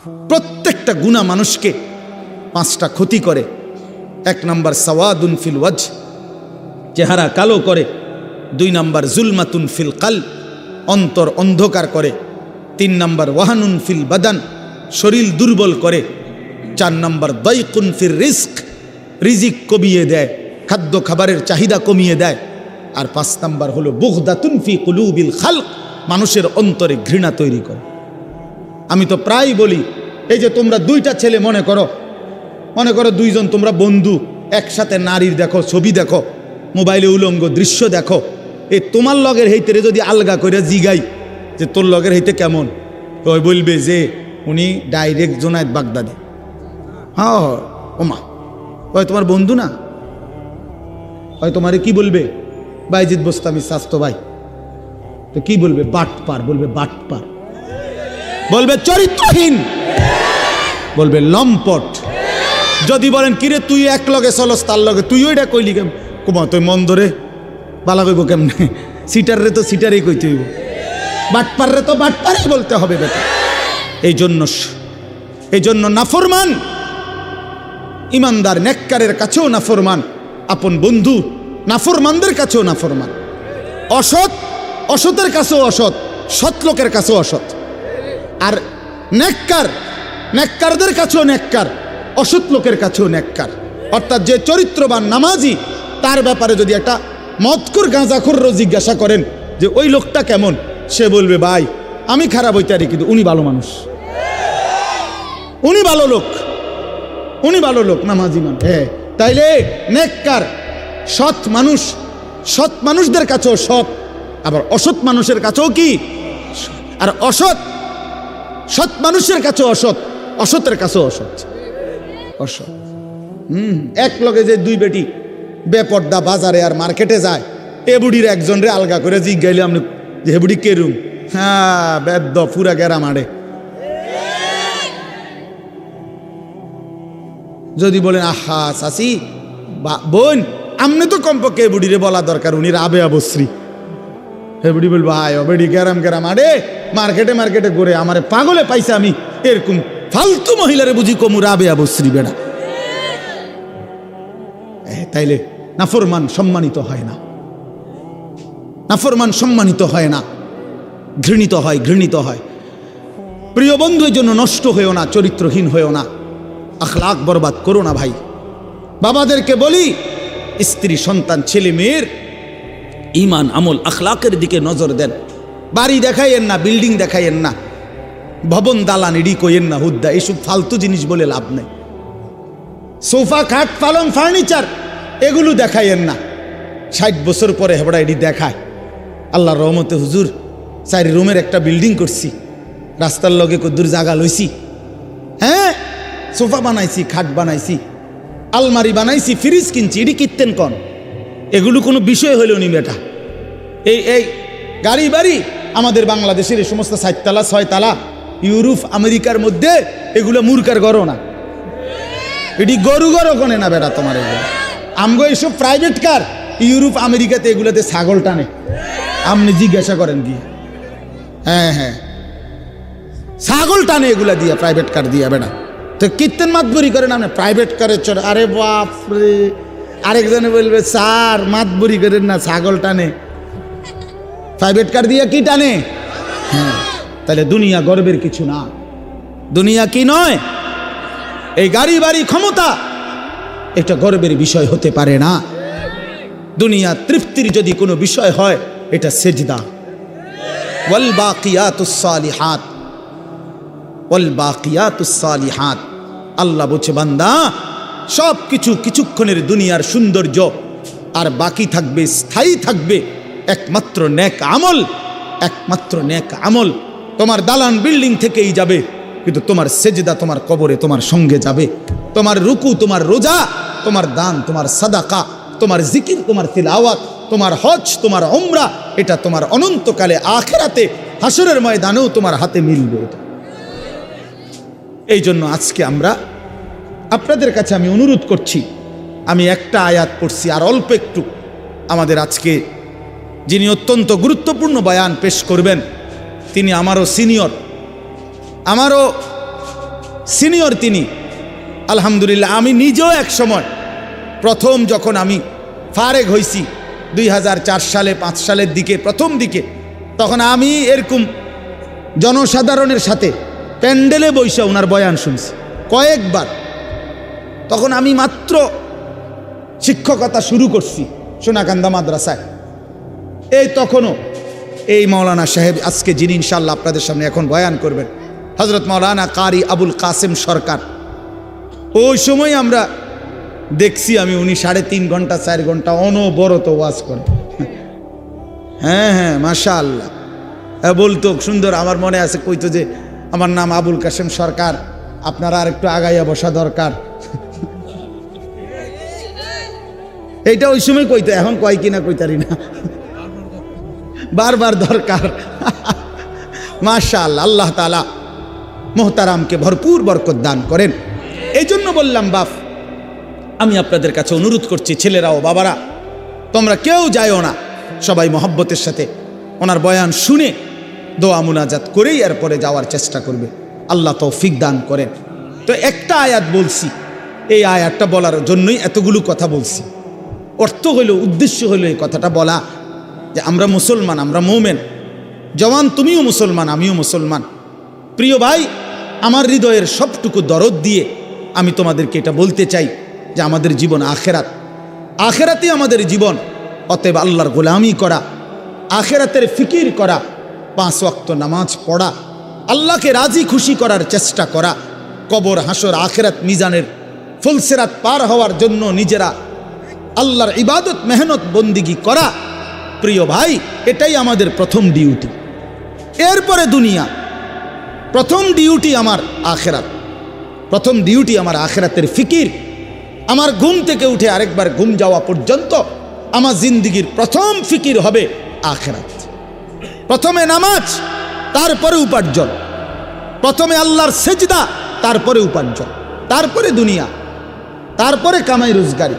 প্রত্যেকটা গুনাহ মানুষকে 5টা ক্ষতি করে। 1 নাম্বার সাওয়াদুন ফিল ওয়াজ, চেহারা কালো করে। 2 নাম্বার জুলমাতুন ফিল কলব, অন্তর অন্ধকার করে। 3 নাম্বার ওয়াহানুন ফিল বাদান, শরীর দুর্বল করে। 4 নাম্বার দাইকুন ফির রিজক, রিজিক কমিয়ে দেয়, খাদ্য খাবারের চাহিদা কমিয়ে দেয়। আর 5 নাম্বার হলো বুগদাতুন ফি কুলুবিল খালক, মানুষের অন্তরে ঘৃণা তৈরি করে। আমি তো প্রায় বলি, এই যে তোমরা 2টা ছেলে মনে করো 2জন তোমরা বন্ধু, একসাথে নারীর দেখো ছবি দেখো, মোবাইলে উলঙ্গ দৃশ্য দেখো, এই তোমার লগের হেইতে যদি আলগা করে জিগাই যে তোর লগের হেইতে কেমন, ওই বলবে যে উনি ডাইরেক্ট জোনায়েদ বাগদাদি। হ্যাঁ ওমা, ওই তোমার বন্ধু না, ওই তোমারে কি বলবে বাইজিদ বোস্তামি স্বাস্থ্য ভাই, তো কি বলবে বাটপার, বলবে বাটপার, বলবে চরিত্রহীন, বলবে লম্পট। যদি বলেন কিরে তুই এক লগে চলস তার লগে, তুই ওইটা কইলি কেম, কুমা তুই মন ধরে বালা কইব কেমনে, সিটার রে তো সিটারই কইতে হইব, বাটপার রে তো বাটপারই বলতে হবে বেটা। এই জন্য নাফরমান ইমানদার নেককারের কাছেও নাফরমান, আপন বন্ধু নাফরমানদের কাছেও নাফরমান, অসতের কাছেও অসৎ, সৎ লোকের কাছেও অসৎ। আর নেককারদের কাছেও নেককার, অসৎ লোকের কাছেও নেককার। অর্থাৎ যে চরিত্রবান নামাজি, তার ব্যাপারে যদি একটা মদখোর গাঁজাখোরও জিজ্ঞাসা করেন যে ওই লোকটা কেমন, সে বলবে ভাই আমি খারাপ হইতে পারি কিন্তু উনি ভালো মানুষ, উনি ভালো লোক নামাজি মানুষ। হ্যাঁ, তাইলে নেককার সৎ মানুষদের কাছেও সৎ, আবার অসৎ মানুষের কাছেও কি, আর সৎ মানুষের কাছেও অসৎ, অসতের কাছেও অসৎ। এক লগে যে 2 বেটি বেপর্দা বাজারে আর মার্কেটে যায়, এ বুড়ির একজন রে আলগা করে জিজ্ঞাইলে আপনি যে হে বুড়ি কেরুম, হ্যাঁ বেদ্য পুরা গেরা মারে। যদি বলেন আহা চাচি বোন, আমনে তো কমপক্ষে এ বুড়িরে বলা দরকার উনি রাবে অবশ্রী, হে বুড়ি বলবো হায় বেড়ি গেরাম আরে মার্কেটে ঘুরে আমারে পাগলে পাইছে, আমি এরকম ফালতু মহিলারে বুঝি কমু রাবে অবশ্রী বেড়া। তাইলে নাফরমান সম্মানিত হয় না, নাফরমান সম্মানিত হয় না, ঘৃণিত হয়। প্রিয় বন্ধু, এই জন্য নষ্ট হয়েও না, চরিত্রহীন হয়েও না, আখলাক বরবাদ করো না ভাই। বাবাদেরকে বলি, স্ত্রী সন্তান ছেলে মেয়ের ইমান আমল আখলাকের দিকে নজর দেন। বাড়ি দেখাইয়েন না, বিল্ডিং দেখাইয়েন না, ভবন দালান এডি কইয়েন না, হুদ্দা এইসব ফালতু জিনিস বলে লাভ নেই। সোফা খাট পালং ফার্নিচার এগুলো দেখাইয়েন না। 60 বছর পরে হেবড়া এডি দেখায়। আল্লাহর রহমতে হুজুর 4 রুমের একটা বিল্ডিং করছি, রাস্তার লগে কদ্দুর জায়গা লইছি, হ্যাঁ সোফা বানাইছি, খাট বানাইছি, আলমারি বানাইছি, ফ্রিজ কিনছি, এডি কিনতেন কন, এগুলো কোনো বিষয় হইল নি বেটা। এই গাড়ি বাড়ি আমাদের বাংলাদেশের এই সমস্ত 4 তালা 6 তালা ইউরোপ আমেরিকার মধ্যে এগুলো মূর্খার গরো না, এটি গরু কনে না বেটা তোমার। এগুলো আমগো এইসব প্রাইভেট কার ইউরোপ আমেরিকাতে এগুলোতে ছাগল টানে, আপনি জিজ্ঞাসা করেন দিয়ে, হ্যাঁ ছাগল টানে এগুলা দিয়া, প্রাইভেট কার দিয়া বেটা। তো কীর্তন মাতবরি করেন আপনি প্রাইভেট কারে চড়ে, আরে বাপরে। আরেকজনে বলবে স্যার মাতবরি করেন না, ছাগল টানে, প্রাইভেট কার দিয়া কি টানে। হ্যাঁ, তাহলে দুনিয়া গর্বের কিছু না, দুনিয়া কি নয়, এই গাড়ি বাড়ি ক্ষমতা এটা গর্বের বিষয় হতে পারে না। দুনিয়া তৃপ্তির যদি কোনো বিষয় হয় এটা সেজদা। ওয়াল বাকিয়াতুস সালিহাত, ওয়াল বাকিয়াতুস সালিহাত, আল্লাহ বলছে বান্দা সব কিছু কিছুক্ষণের দুনিয়ার সৌন্দর্য, আর বাকি থাকবে, স্থায়ী থাকবে একমাত্র নেক আমল, একমাত্র নেক আমল। তোমার দালান বিল্ডিং থেকেই যাবে, কিন্তু তোমার সেজদা তোমার কবরে তোমার সঙ্গে যাবে। তোমার রুকু, তোমার রোজা, তোমার দান, তোমার সাদাকা, তোমার জিকির, তোমার তিলাওয়াত, তোমার হজ, তোমার উমরা, এটা তোমার অনন্তকালে আখিরাতে হাসরের ময়দানেও তোমার হাতে মিলবে। এই জন্য আজকে আমরা আপনাদের কাছে আমি অনুরোধ করছি, আমি একটা আয়াত পড়ছি আর অল্প একটু, আমাদের আজকে যিনি অত্যন্ত গুরুত্বপূর্ণ বয়ান পেশ করবেন তিনি আমারও সিনিয়র, আমারও সিনিয়র তিনি। আলহামদুলিল্লাহ আমি নিজেও এক সময় প্রথম যখন আমি ফারেগ হয়েছি 2004 সালে 5 সালের দিকে প্রথম দিকে, তখন আমি এরকম জনসাধারণের সাথে প্যান্ডেলে বৈশা ওনার বয়ান শুনছি কয়েকবার। তখন আমি মাত্র শিক্ষকতা শুরু করছি সোনাকান্দা মাদ্রাসায়। এই তখনও এই মাওলানা সাহেব আজকে যিনি ইনশাআল্লাহ আপনাদের সামনে এখন বয়ান করবেন, হযরত মাওলানা কারি আবুল কাসেম সরকার, ওই সময় আমরা দেখছি আমি উনি 3.5 ঘন্টা 4 ঘন্টা অনবরত ওয়াজ করেন। হ্যাঁ হ্যাঁ মাশাআল্লাহ, বলতো সুন্দর। আমার মনে আছে কইতো যে আমার নাম আবুল কাসেম সরকার, আপনারা আর একটু আগাইয়া বসা দরকার। এইটা ওই সময় কইতো, এখন কয় কিনা কইতারি না, বারবার দরকার। মাশাআল্লাহ, আল্লাহ তাআলা মোহতারামকে ভরপুর বরকত দান করেন। এই জন্য বললাম বাপ, আমি আপনাদের কাছে অনুরোধ করছি, ছেলেরা ও বাবারা, তোমরা কেউ যাইও না, সবাই মহব্বতের সাথে ওনার বয়ান শুনে দোয়া মুনাজাত করেই এরপরে যাওয়ার চেষ্টা করবে। আল্লাহ তৌফিক দান করেন। তো একটা আয়াত বলছি, এই আয়াতটা বলার জন্যই এতগুলো কথা বলছি। অর্থ হইল, উদ্দেশ্য হইল এই কথাটা বলা যে আমরা মুসলমান, আমরা মুমিন। জওয়ান তুমিও মুসলমান, আমিও মুসলমান। প্রিয় ভাই, আমার হৃদয়ের সবটুকু দরদ দিয়ে আমি তোমাদেরকে এটা বলতে চাই যে আমাদের জীবন আখেরাত, আখেরাতেই আমাদের জীবন। অতএব আল্লাহর গোলামি করা, আখেরাতের ফিকির করা, 5 ওয়াক্ত নামাজ পড়া, আল্লাহকে রাজি খুশি করার চেষ্টা করা, কবর হাসর আখেরাত মিজানের ফুলসেরাত পার হওয়ার জন্য নিজেরা আল্লাহর ইবাদত মেহনত বন্দিগি করা। প্রিয় ভাই, এটাই আমাদের প্রথম ডিউটি। এরপরে দুনিয়া। প্রথম ডিউটি আমার আখেরাত, প্রথম ডিউটি আমার আখেরাতের ফিকির। আমার ঘুম থেকে উঠে আরেকবার ঘুম যাওয়া পর্যন্ত আমার জিন্দিগির প্রথম ফিকির হবে আখেরাত। প্রথমে নামাজ, তারপরে উপার্জন। প্রথমে আল্লাহর সেজদা, তারপরে উপার্জন, তারপরে দুনিয়া, তারপরে কামাই রোজগারি।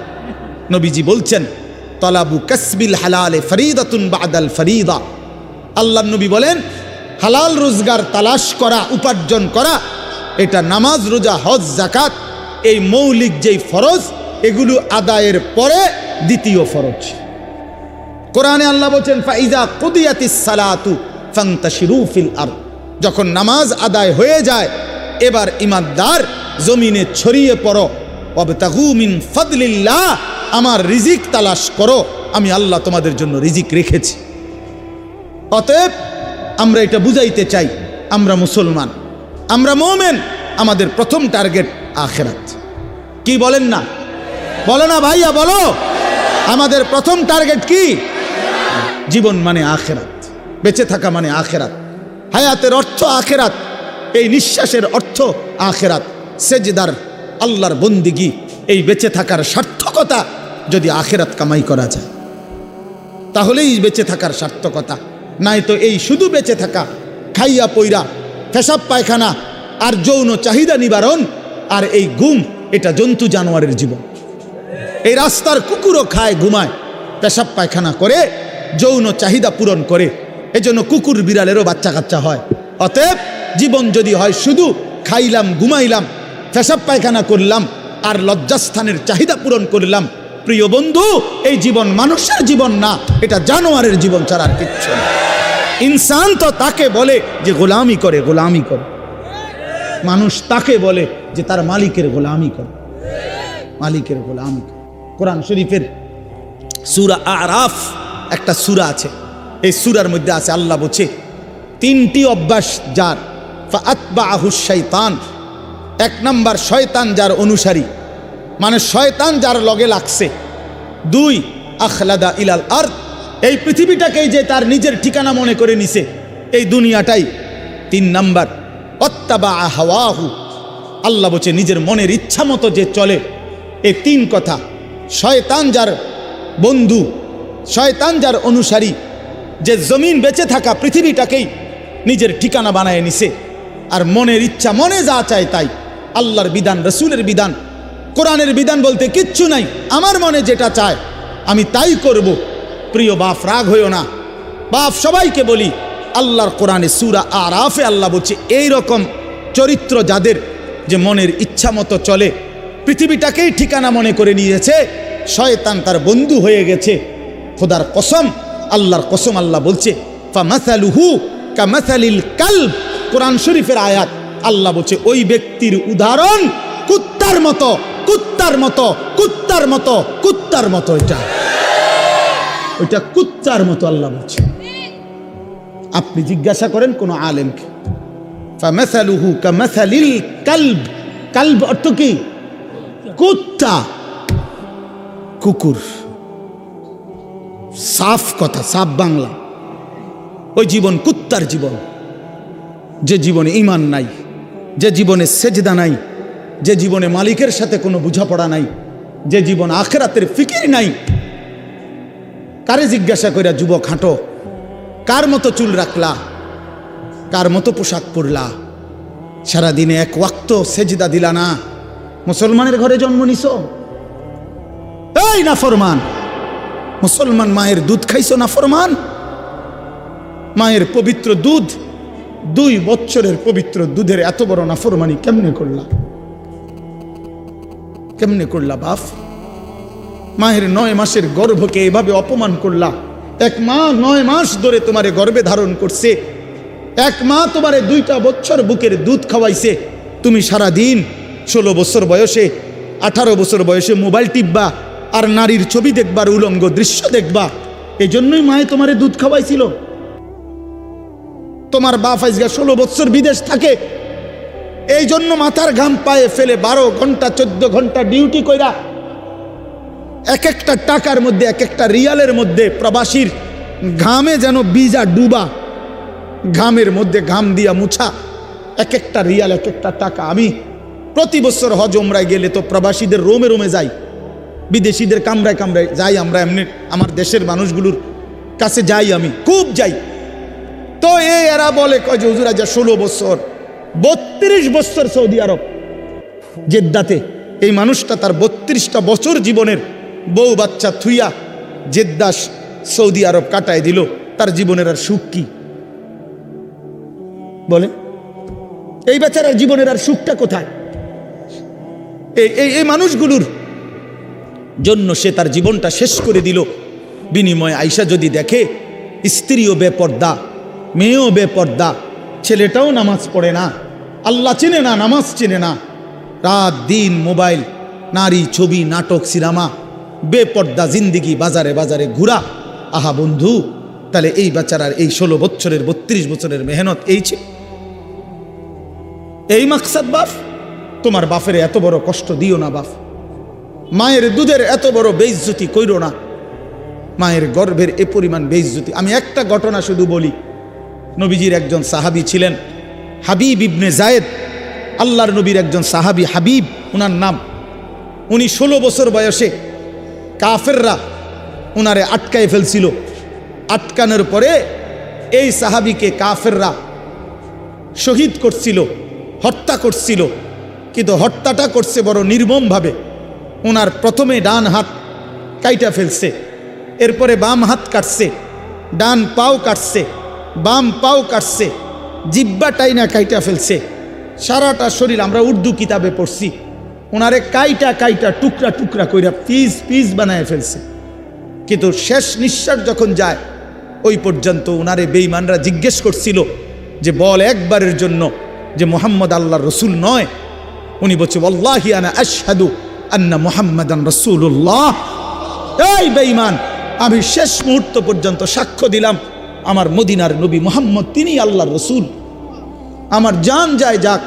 নবীজি বলছেন, তলাবু কাসবিল হালালে ফরিদাতুন বাদাল ফরিদা। আল্লাহর নবী বলেন, হালাল রোজগার তালাশ করা, উপার্জন করা, এটা নামাজ, রোজা, হজ, যাকাত, এই মৌলিক যেই ফরজ, এগুলো আদায়ের পরে দ্বিতীয় ফরজ। কোরআনে আল্লাহ বলছেন, ফাইজা কুদিয়াতিস সালাতু ফান্তাশিরু ফিল আরদ। যখন নামাজ আদায় হয়ে যায়, এবার ইমানদার জমিনে ছড়িয়ে পড়ো। ওয়াবতাগু মিন ফাদলিল্লাহ, আমার রিজিক তালাশ করো, আমি আল্লাহ তোমাদের জন্য রিজিক রেখেছি। অতএব আমরা এটা বুঝাইতে চাই, আমরা মুসলমান, আমরা মুমিন, আমাদের প্রথম টার্গেট আখেরাত। কি বলেন না? বলো না ভাইয়া, বলো। আমাদের প্রথম টার্গেট কি? জীবন মানে আখেরাত, বেঁচে থাকা মানে আখেরাত, হায়াতের অর্থ আখেরাত, এই নিঃশ্বাসের অর্থ আখেরাত, সেজদার আল্লাহর বন্দিগি, এই বেঁচে থাকার সার্থকতা যদি আখেরাত কামাই করা যায়, তাহলেই বেঁচে থাকার সার্থকতা। নাই তো এই শুধু বেঁচে থাকা, খাইয়া পইরা, পেশাব পায়খানা আর যৌন চাহিদা নিবারণ, আর এই ঘুম, এটা জন্তু জানোয়ারের জীবন। এই রাস্তার কুকুরও খায়, ঘুমায়, পেশাব পায়খানা করে, যৌন চাহিদা পূরণ করে। এজন্য কুকুর বিড়ালেরও বাচ্চা কাচ্চা হয়। অতএব জীবন যদি হয় শুধু খাইলাম, ঘুমাইলাম, পেশাব পায়খানা করলাম আর লজ্জাস্থানের চাহিদা পূরণ করলাম, প্রিয় বন্ধু, এই জীবন মানুষের জীবন না, এটা জানোয়ারের জীবন ছাড়া আর কিচ্ছু না। ইনসান তো তাকে বলে যে গোলামি করে, গোলামি করে। মানুষ তাকে বলে যে তার মালিকের গোলামি করে, মালিকের গোলামি করে। কোরআন শরীফের সূরা আরাফ একটা সূরা আছে, এই সূরার মধ্যে আছে, আল্লাহ বলছে 3টি অভ্যাস যার, ফাআতবাআহুশ শাইতান। 1 নাম্বার, শয়তান যার অনুসারী, মানে শয়তান যার লগে লাগছে। 2, আখলাদা ইলাল আরদ, এই পৃথিবীটাকেই যে তার নিজের ঠিকানা মনে করে নিছে, এই দুনিয়াটাই। 3 নাম্বার, অত্তাবা হাওয়াহু, আল্লাহ বলছে নিজের মনের ইচ্ছা মতো যে চলে। এই 3 কথা, শয়তান যার বন্ধু, শয়তান যার অনুসারী, যে জমিন বেঁচে থাকা পৃথিবীটাকেই নিজের ঠিকানা বানায় নিছে, আর মনের ইচ্ছা, মনে যা চায় তাই। আল্লাহর বিধান, রসুলের বিধান, কোরআনের বিধান বলতে কিচ্ছু নাই, আমার মনে যেটা চায় আমি তাই করব। প্রিয় বাপ, রাগ হইও না বাপ, সবাইকে বলি, আল্লাহর কোরআনে সূরা আরাফে আল্লাহ বলছে এই রকম চরিত্র যাদের, যে মনের ইচ্ছা মতো চলে, পৃথিবীটাকেই ঠিকানা মনে করে নিয়েছে, শয়তান তার বন্ধু হয়ে গেছে। খোদার কসম, আল্লাহর কসম, আল্লাহ বলছে ফামাসালুহু কামাসালিল কালব, কোরআন শরীফের আয়াত। আল্লাহ বলছে ওই ব্যক্তির উদাহরণ কুত্তার মতো, কুত্তার মতো, কুত্তার মতো, কুত্তার মতো। ওইটা কুত্তার মতো আল্লাহ বলছে। আপনি জিজ্ঞাসা করেন কোন আলেমকে, ফামাসালুহু কামাসালিল কালব। কালব অর্থ কি? কুত্তা, কুকুর। সাফ কথা, সাফ বাংলা। ওই জীবন কুত্তার জীবন, যে জীবনে ঈমান নাই, যে জীবনে সেজদা নাই, যে জীবনে মালিকের সাথে কোনো বোঝাপড়া নাই, যে জীবন আখিরাতের ফিকির নাই। কারে জিজ্ঞাসা কইরা যুবক হাঁটো, কার মতো চুল রাখলা, কার মতো পোশাক পরলা, সারাদিনে এক ওয়াক্ত সেজদা দিলা না, মুসলমানের ঘরে জন্ম নিছো? এই নাফরমান, মুসলমান মায়ের দুধ খাইছো নাফরমান? মায়ের পবিত্র দুধ, 2 বছরের পবিত্র দুধের এত বড় নাফরমানি কেমনে করলা? কেমনে করলা বাপ? মায়ের 9 মাসের গর্ভকে এভাবে অপমান করলা। এক মা 9 মাস ধরে তোমারে গর্ভে ধারণ করছে, এক মা তোমারে 2টা বছর বুকের দুধ খাওয়াইছে। তুমি সারা দিন 16 বছর বয়সে, 18 বছর বয়সে মোবাইল টিপবা আর নারীর ছবি দেখবার, উলঙ্গ দৃশ্য দেখবা। এই জন্যই মায়ে তোমারে দুধ খাওয়াইছিল। তোমার বাপ আজকে 16 বছর বিদেশ থাকে, এই জন্য মাথার ঘাম পায়ে ফেলে 12 ঘন্টা 14 ঘন্টা ডিউটি কইরা এক একটা টাকার মধ্যে, এক একটা রিয়ালের মধ্যে প্রবাসীর ঘামে যেন বীজা ডুবা, ঘামের মধ্যে ঘাম দিয়া মুছা, এক একটা রিয়াল, এক একটা টাকা। আমি প্রতি বছর হজ উমরায় গেলে তো প্রবাসীদের রোমে রোমে যাই, বিদেশিদের কামরায় কামরায় যাই। আমরা এমনি আমার দেশের মানুষগুলোর কাছে যাই, আমি খুব যাই। তো এরা বলে কয় যে হুজুর আজ 16 বছর, 32 বছর সৌদি আরব জেদ্দাতে। এই মানুষটা তার 32টা বছর জীবনের বউ বাচ্চা থুইয়া জেদ্দা সৌদি আরব কাটায় দিল। তার জীবনের আর সুখ কি বলে? এই বেচারার জীবনের আর সুখটা কোথায়? এই মানুষগুলোর জন্য সে তার জীবনটা শেষ করে দিল। বিনিময়ে আইসা যদি দেখে স্ত্রীও বেপর্দা, মেয়েও বেপর্দা, ছেলেটাও নামাজ পড়ে না, আল্লাহ চেনে না, নামাজ চেনে না, রাত দিন মোবাইল, নারী, ছবি, নাটক, সিনেমা, বেপর্দা জিন্দিগি, বাজারে বাজারে ঘুরা। আহা বন্ধু, তাহলে এই বেচারার এই 16 বছরের 32 বছরের মেহনত এই মাকসাদ? বাপ, তোমার বাপের এত বড় কষ্ট দিও না বাপ। মায়ের দুধের এত বড় বেইজ্জতি কইরো না, মায়ের গর্ভের এ পরিমাণ বেইজ্জতি। আমি একটা ঘটনা শুধু বলি। নবীজির একজন সাহাবী ছিলেন হাবিব ইবনে জায়েদ, আল্লাহর নবীর একজন সাহাবী হাবিব উনার নাম। উনি 16 বছর বয়সে কাফেররা উনারে আটকায় ফেলছিল। আটকানোর পরে এই সাহাবীকে কাফেররা শহীদ করছিল, হত্যা করছিল। কিন্তু হত্যাটা করছে বড় নির্মমভাবে। ওনার প্রথমে ডান হাত কাইটা ফেলছে, এরপরে বাম হাত কাটছে, ডান পাও কাটছে, বাম পাও কাটছে, জিব্বা টাইনা কাইটা ফেলছে, সারাটা শরীর। আমরা উর্দু কিতাবে পড়ছি, ওনারে কাইটা কাইটা টুকরা টুকরা কইরা পিস পিস বানায় ফেলছে। কিন্তু শেষ নিঃশ্বাস যখন যায়, ওই পর্যন্ত ওনারে বেঈমানরা জিজ্ঞেস করছিল যে বল একবারের জন্য যে মুহাম্মদ আল্লাহর রসুল নয়। উনি বলছে ওয়াল্লাহি আনা আশহাদু আন্না মুহাম্মাদান রাসূলুল্লাহ। এই বেঈমান, আমি শেষ মুহূর্ত পর্যন্ত সাক্ষ্য দিলাম আমার মদিনার নবী মুহাম্মদ তিনি আল্লাহর রসুল। আমার জান যায় যাক,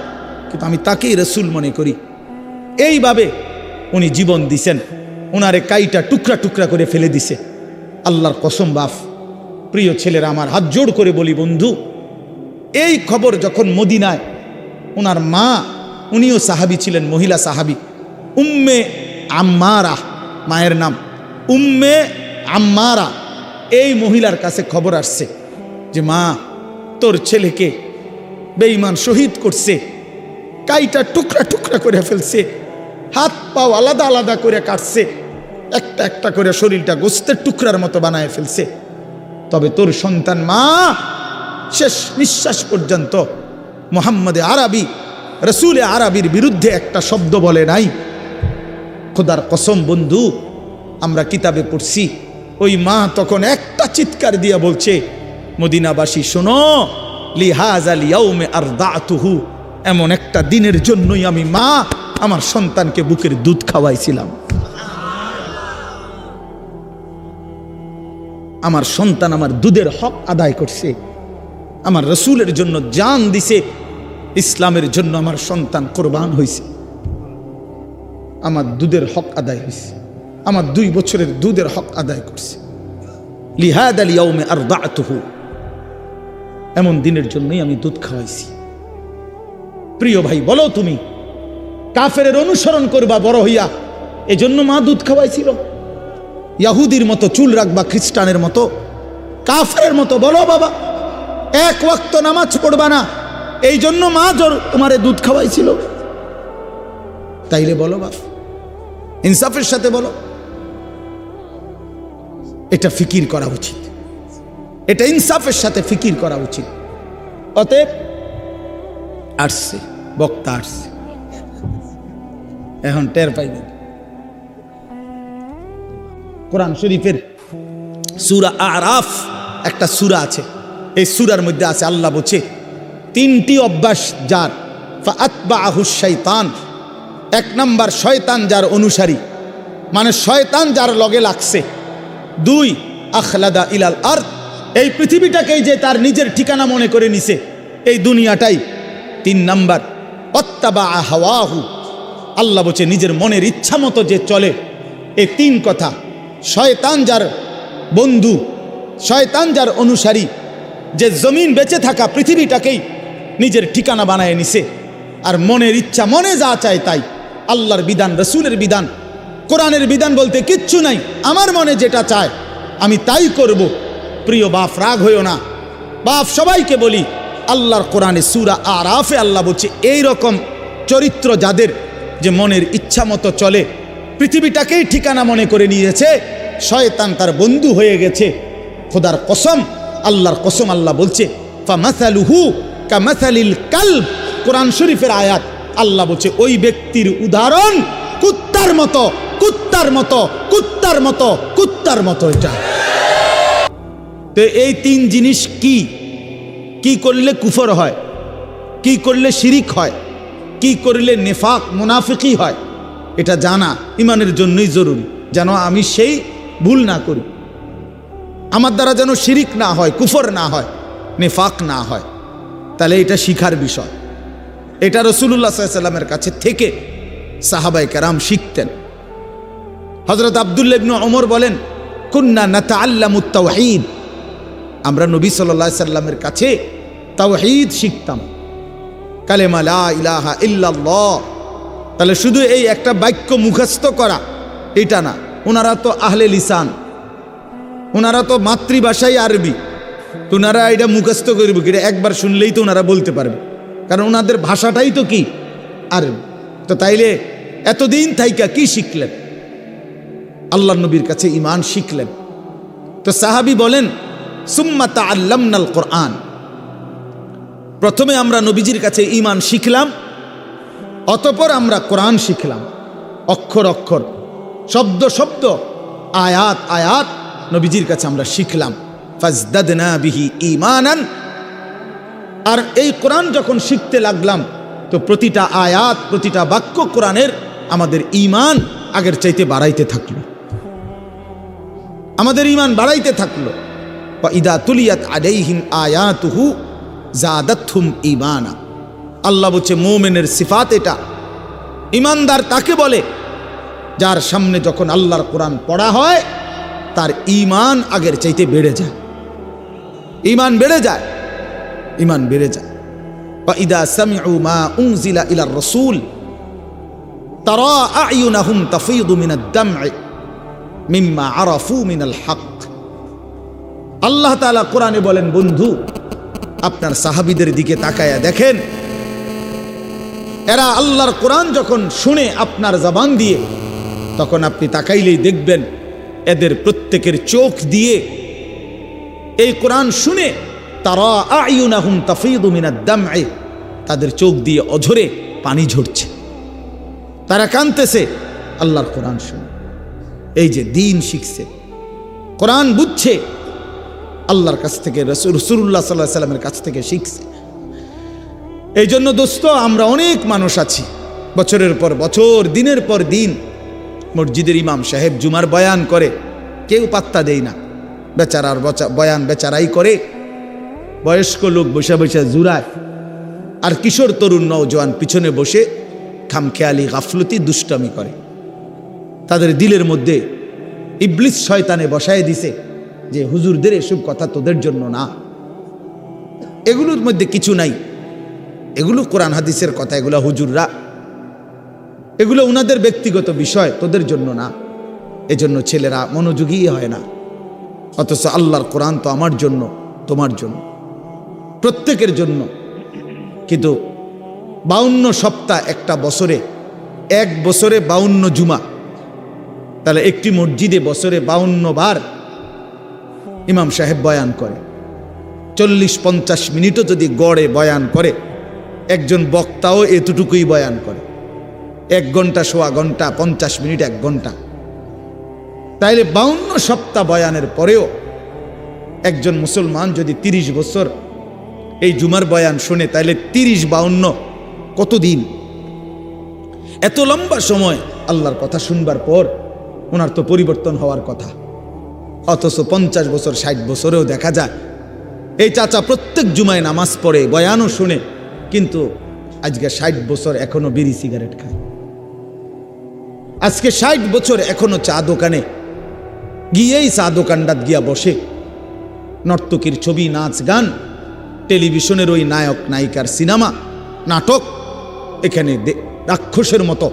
কিন্তু আমি তাকেই রসুল মনে করি। এইভাবে উনি জীবন দিছেন। ওনারে কাইটা টুকরা টুকরা করে ফেলে দিছে। আল্লাহর কসম বাপ, প্রিয় ছেলেরা, আমার হাত জোড় করে বলি বন্ধু, এই খবর যখন মদিনায় ওনার মা, উনিও সাহাবী ছিলেন, মহিলা সাহাবী, উম্মে আম্মারা মায়ের নাম, উম্মে আম্মারা, এই মহিলার কাছে খবর আসছে যে মা, তোর ছেলেকে বেঈমান শহীদ করছে, কাইটা টুকরা টুকরা করে ফেলছে, হাত পাও আলাদা আলাদা করে কাটছে, একটা একটা করে শরীরটা গোস্তের টুকরার মতো বানায় ফেলছে। তবে তোর সন্তান মা শেষ নিঃশ্বাস পর্যন্ত মুহাম্মদে আরবি রসুল আরবির বিরুদ্ধে একটা শব্দ বলে নাই। খোদার কসম বন্ধু, আমরা কিতাবে পড়ছি ওই মা তখন একটা চিৎকার দিয়া বলছে, মদিনাবাসী শোনো, লিহাযাল ইয়াউমে আরদাতুহু, এমন একটা দিনের জন্যই আমি মা আমার সন্তানকে বুকের দুধ খাওয়াইছিলাম। আমার সন্তান আমার দুধের হক আদায় করছে, আমার রসুলের জন্য জান দিছে, ইসলামের জন্য আমার সন্তান কোরবান হয়েছে, আমার দুধের হক আদায় হয়েছে, আমার 2 বছরের দুধের হক আদায় করছে। লিহাযাল ইয়াউমে আরদাতুহু, এমন দিনের জন্যই আমি দুধ খাওয়াইছি। প্রিয় ভাই, বলো তুমি কাফেরের অনুসরণ করবা বড় হইয়া, এজন্য মা দুধ খাওয়াইছিল? ইয়াহুদির মতো চুল রাখবা, খ্রিস্টানের মতো, কাফেরের মতো? বলো বাবা, 1 ওয়াক্ত নামাজ পড়বা না, এই জন্য মা তোমারে দুধ খাওয়াইছিল? তাইলে বলো বাবা, ইনসাফের সাথে বলো। এটা ফিকির করা উচিত, এটা ইনসাফের সাথে ফিকির করা উচিত। অতএব আসছে বক্তা, আসছে, এখন টের পাইবেন। কোরআন শরীফের সূরা আরাফ একটা সূরা আছে, এই সূরার মধ্যে আছে আল্লাহ বলছে 3টি অভ্যাস যার, ফাআতবাআহুশ শাইতান, 1 নাম্বার শয়তান যার অনুসারী, মানে শয়তান যার লগে লাগছে। 2 আখলাদা ইলাল আরদ, এই পৃথিবীটাকেই যে তার নিজের ঠিকানা মনে করে নিছে, এই দুনিয়াটাই। 3 নাম্বার ওয়াত্তাবা হাওয়াহু, আল্লাহ বলছে নিজের মনের ইচ্ছা মতো যে চলে। এই 3 কথা, শয়তান যার বন্ধু, শয়তান যার অনুসারী, যে জমিন বেঁচে থাকা পৃথিবীটাকেই নিজের ঠিকানা বানায় নিছে, আর মনের ইচ্ছা, মনে যা চায় তাই। আল্লাহর বিধান, রসুলের বিধান, কোরআনের বিধান বলতে কিচ্ছু নাই, আমার মনে যেটা চায় আমি তাই করব। প্রিয় বাপ, রাগ হইও না বাপ, সবাইকে বলি, আল্লাহর কোরআনে সূরা আরাফে আল্লাহ বলছে এই রকম চরিত্র যাদের, যে মনের ইচ্ছা মতো চলে, পৃথিবীটাকেই ঠিকানা মনে করে নিয়েছে, শয়তান তার বন্ধু হয়ে গেছে। খোদার কসম, আল্লাহর কসম, আল্লাহ বলছে ফামাসালুহু কামাসালিল কালব, কোরআন শরীফের আয়াত। আল্লাহ বলছে ওই ব্যক্তির উদাহরণ কুত্তার মতো, কুত্তার মতো, কুত্তার মতো, কুত্তার মতো। এটা তো এই 3 জিনিস কি কি করলে কুফর হয়, কি করলে শিরিক হয়, কি করলে নেফাক মুনাফিকি হয়, এটা জানা ইমানের জন্যই জরুরি, যেন আমি সেই ভুল না করি, আমার দ্বারা যেন শিরিক না হয়, কুফর না হয়, নেফাক না হয়। তাহলে এটা শিখার বিষয়। এটা রাসূলুল্লাহ সাল্লাল্লাহু আলাইহি ওয়াসাল্লামের কাছে থেকে সাহাবায়ে কেরাম শিখতেন। হযরত আব্দুল্লাহ ইবনে ওমর বলেন, কুন্না নাতাআল্লামুত তাওহীদ, আমরা নবী সাল্লাল্লাহু আলাইহি ওয়াসাল্লামের কাছে তাওহীদ শিখতাম, কালেমা লা ইলাহা ইল্লাল্লাহ। তাহলে শুধু এই একটা বাক্য মুখস্থ করা এটা না, ওনারা তো আহলে লিসান, ওনারা তো মাতৃভাষাই আরবি, তো ওনারা এটা মুখস্থ করবে, এটা একবার শুনলেই তো ওনারা বলতে পারবে, কারণ ওনাদের ভাষাটাই তো কি আরবি। তো তাইলে এতদিন থাইকা কি শিখলেন? আল্লাহর নবীর কাছে ঈমান শিখলেন। তো সাহাবী বলেন, সুম্মা তাআল্লামনাল কোরআন, প্রথমে আমরা নবীজির কাছে ঈমান শিখলাম, অতঃপর আমরা কোরআন শিখলাম, অক্ষর অক্ষর, শব্দ শব্দ, আয়াত আয়াত নবীজির কাছে আমরা শিখলাম। ফাজদাদনা বিহি ঈমানান, আর এই কোরআন যখন শিখতে লাগলাম, তো প্রতিটা আয়াত, প্রতিটা বাক্য কোরআনের আমাদের ঈমান আগের চাইতে বাড়াইতে থাকলো, আমাদের ঈমান বাড়াইতে থাকলো। ওয়া ইদা তুলিয়াত আলাইহিম আয়াতুহু জাদাতহুম ঈমানা, আল্লাহ বলছে মুমিনের সিফাত এটা, ঈমানদার তাকে বলে যার সামনে যখন আল্লাহর কোরআন পড়া হয় তার ঈমান আগের চাইতে বেড়ে যায়, ঈমান বেড়ে যায়, ঈমান বেড়ে যায়। ওয়া ইদা সামিউ মা উনজিলা ইলার রাসূল তারা আ'য়ুনাহুম তাফীদু মিনাদ দাম'i মিম্মা আরাফু মিনাল হক। আল্লাহ তাআলা কোরআনে বলেন, বন্ধু আপনার সাহাবীদের দিকে তাকায়া দেখেন, এরা আল্লাহর কোরআন যখন শুনে আপনার জবান দিয়ে, তখন আপনি তাকাইলেই দেখবেন এদের প্রত্যেকের চোখ দিয়ে এই কোরআন শুনে তারা আ'য়ুনাহুম তাফীদু মিনাদ দাম'i, তাদের চোখ দিয়ে অঝরে পানি ঝরছে, তারা কাঁদতেছে আল্লাহর কোরআন শুনে। এই যে দিন শিখছে, কোরআন বুঝছে, আল্লাহর কাছ থেকে রাসূলুল্লাহ সাল্লাল্লাহু আলাইহি সাল্লামের কাছ থেকে শিখছে। এই জন্য দোস্ত, আমরা অনেক মানুষ আছি বছরের পর বছর, দিনের পর দিন মসজিদের ইমাম সাহেব জুমার বয়ান করে, কেউ পাত্তা দেয় না, বেচারার বয়ান বেচারাই করে, বয়স্ক লোক বসে বসে জুরায়, আর কিশোর তরুণ নওজোয়ান পিছনে বসে খামখেয়ালি গাফলতি দুষ্টামি করে। তাদের দিলের মধ্যে ইবলিস শয়তানে বসায় দিছে যে হুজুরদের এসব কথা তোদের জন্য না, এগুলোর মধ্যে কিছু নাই, এগুলো কোরআন হাদিসের কথা, এগুলো হুজুররা, এগুলো ওনাদের ব্যক্তিগত বিষয়, তোদের জন্য না। এজন্য ছেলেরা মনোযোগী হয় না। অথচ আল্লাহর কোরআন তো আমার জন্য, তোমার জন্য, প্রত্যেকের জন্য। কিন্তু 52 সপ্তাহ একটা বছরে, এক বছরে 52 জুমা, তাহলে একটি মসজিদে বছরে 52 বার ইমাম সাহেব বয়ান করে। 40-50 মিনিটও যদি গড়ে বয়ান করে, একজন বক্তাও এতটুকুই বয়ান করে, 1 ঘন্টা, সোয়া ঘন্টা, 50 মিনিট, 1 ঘন্টা। তাইলে 52 সপ্তাহ বয়ানের পরেও একজন মুসলমান যদি 30 বছর এই জুমার বয়ান শুনে, তাইলে 30-52 কতদিন? এত লম্বা সময় আল্লাহর কথা শুনবার পর ওনার তো পরিবর্তন হওয়ার কথা। অথচ 50 বছর, 60 বছরেও দেখা যায় এই চাচা প্রত্যেক জুমায় নামাজ পড়ে, বয়ানও শুনে, কিন্তু আজকে 60 বছর এখনো বিড়ি সিগারেট খায়। আজকে 60 বছর এখনো চা দোকানে গিয়েই চা দোকানটাত গিয়া বসে, নর্তকীর ছবি, নাচ গান, টেলিভিশনের ওই নায়ক নায়িকার সিনেমা, নাটক, এখানে রাক্ষসের মতো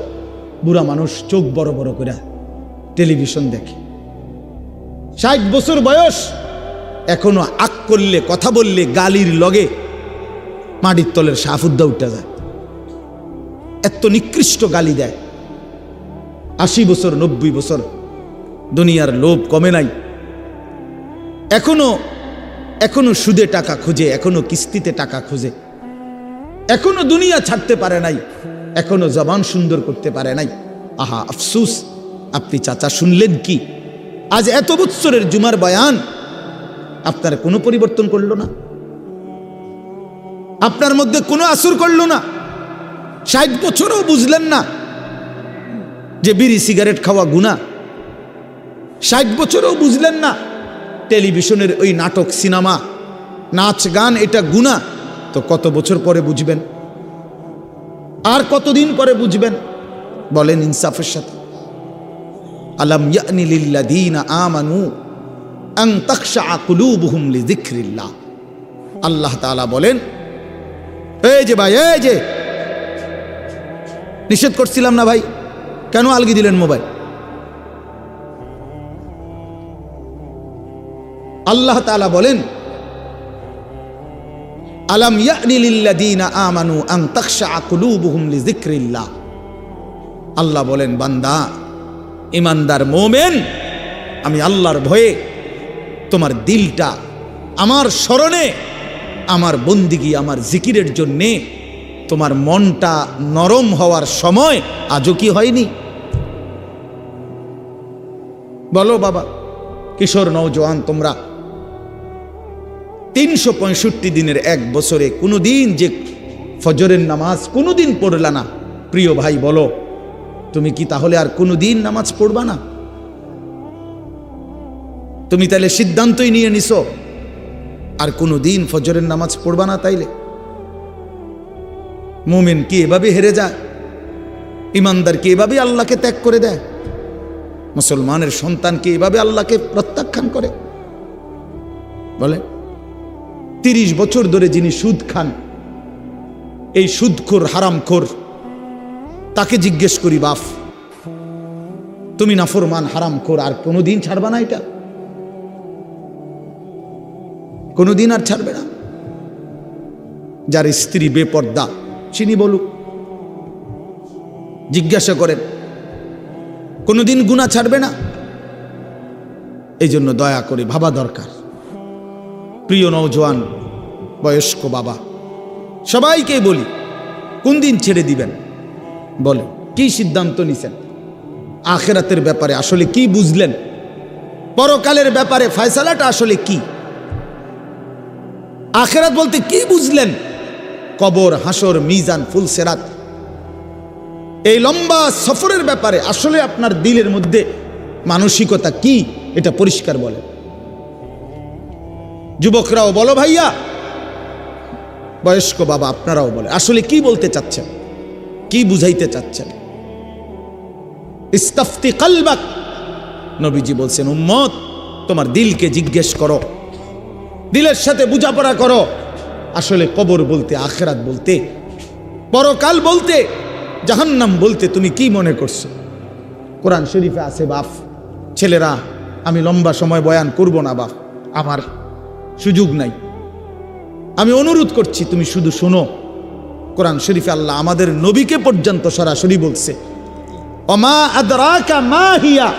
বুড়া মানুষ চোখ বড় বড় করে টেলিভিশন দেখে। 60 বছর বয়স, এখনো আক করলে, কথা বললে গালির লগে মাটির তলের সাফুদ্দা উঠে যায়, এত নিকৃষ্ট গালি দেয়। 80 বছর, 90 বছর, দুনিয়ার লোভ কমে নাই, এখনো সুদে টাকা খুঁজে, এখনো কিস্তিতে টাকা খুঁজে, এখনো দুনিয়া ছাড়তে পারে নাই, এখনো জবান সুন্দর করতে পারে নাই। আহা আফসুস, আপনি চাচা শুনলেন কি? আজ এত বৎসরের জুমার বয়ান আপনার কোনো পরিবর্তন করলো না, আপনার মধ্যে কোনো আসর করলো না। 60 বছরও বুঝলেন না যে বিড়ি সিগারেট খাওয়া গুনাহ। 60 বছরও বুঝলেন না টেলিভিশনের ওই নাটক, সিনেমা, নাচ গান এটা গুনাহ। তো কত বছর পরে বুঝবেন? আর কতদিন পরে বুঝবেন? বলেন ইনসাফের সাথে। আলাম ইয়ানি লিল্লাযীনা আমানু আন তাখশা কুলুবুহুম লিযিকরিল্লাহ। আল্লাহ তাআলা বলেন, এই যে ভাই, এই যে নিষেধ করছিলাম না ভাই, কেন আলগি দিলেন মোবাইল? আল্লাহ তাআলা বলেন, আলাম ইয়ানি লিল্লাযীনা আমানু আন তাখশা কুলুবুহুম লিযিকরিল্লাহ। আল্লাহ বলেন, বান্দা, ইমানদার মুমিন, আমি আল্লাহর ভয়ে তোমার দিলটা আমার স্মরণে, আমার বন্দিগি, আমার জিকিরের জন্যে তোমার মনটা নরম হওয়ার সময় আজও কি হয়নি? বলো বাবা, কিশোর নওজোয়ান, তোমরা 365 দিনের এক বছরে কোনোদিন যে ফজরের নামাজ কোনোদিন পড়লা না, প্রিয় ভাই বলো, তুমি কি তাহলে আর কোনোদিন নামাজ পড়বা না? তুমি তাইলে সিদ্ধান্তই নিয়ে নিছো আর কোনোদিন ফজরের নামাজ পড়বা না? তাইলে মুমিন কি এভাবে হেরে যায়? ইমানদার কি এভাবে আল্লাহকে ত্যাগ করে দেয়? মুসলমানের সন্তান কি এভাবে আল্লাহকে প্রত্যাখ্যান করে? বলে 30 বছর ধরে যিনি সুদ খান, এই সুদখোর, হারামখোর, তাকে জিজ্ঞেস করি, বাপ তুমি নাফরমান, হারামখোর, আর কোনোদিন ছাড়বা না? এটা কোনোদিন আর ছাড়বে না? যার স্ত্রী বেপর্দা, চিনি বলুক, জিজ্ঞাসা করেন, কোনোদিন গুনাহ ছাড়বে না? এই জন্য দয়া করে ভাবা দরকার। প্রিয় নওজোয়ান, বয়স্ক বাবা, সবাইকে বলি, কোন দিন ছেড়ে দিবেন? বলে কি সিদ্ধান্ত নিছেন? আখিরাতের ব্যাপারে আসলে কি বুঝলেন? পরকালের ব্যাপারে ফয়সালাটা আসলে কি? আখিরাত বলতে কি বুঝলেন? কবর, হাসর, মিজান, ফুলসেরাত, এই লম্বা সফরের ব্যাপারে আসলে আপনার দিলের মধ্যে মানসিকতা কি, এটা পরিষ্কার বলেন। যুবকরাও বলো ভাইয়া, বয়স্ক বাবা আপনারাও বলে, আসলে কি বলতে চাচ্ছেন, কি বুঝাইতে চাচ্ছেন? ইস্তাফতি কলবাক, নবীজি বলছেন উম্মত তোমার দিলকে জিজ্ঞেস করো, দিলের সাথে বোঝাপড়া করো। আসলে কবর বলতে, আখিরাত বলতে, পরকাল বলতে, জাহান্নাম বলতে তুমি কি মনে করছো? কোরআন শরীফে আছে বাপ, ছেলেরা আমি লম্বা সময় বয়ান করব না বাপ, আমার সুযোগ নাই, আমি অনুরোধ করছি তুমি শুধু শোনো। কোরআন শরীফে আল্লাহ আমাদের নবীকে পর্যন্ত সরাসরি বলছে, ওমা আদরাকা মা হিয়া।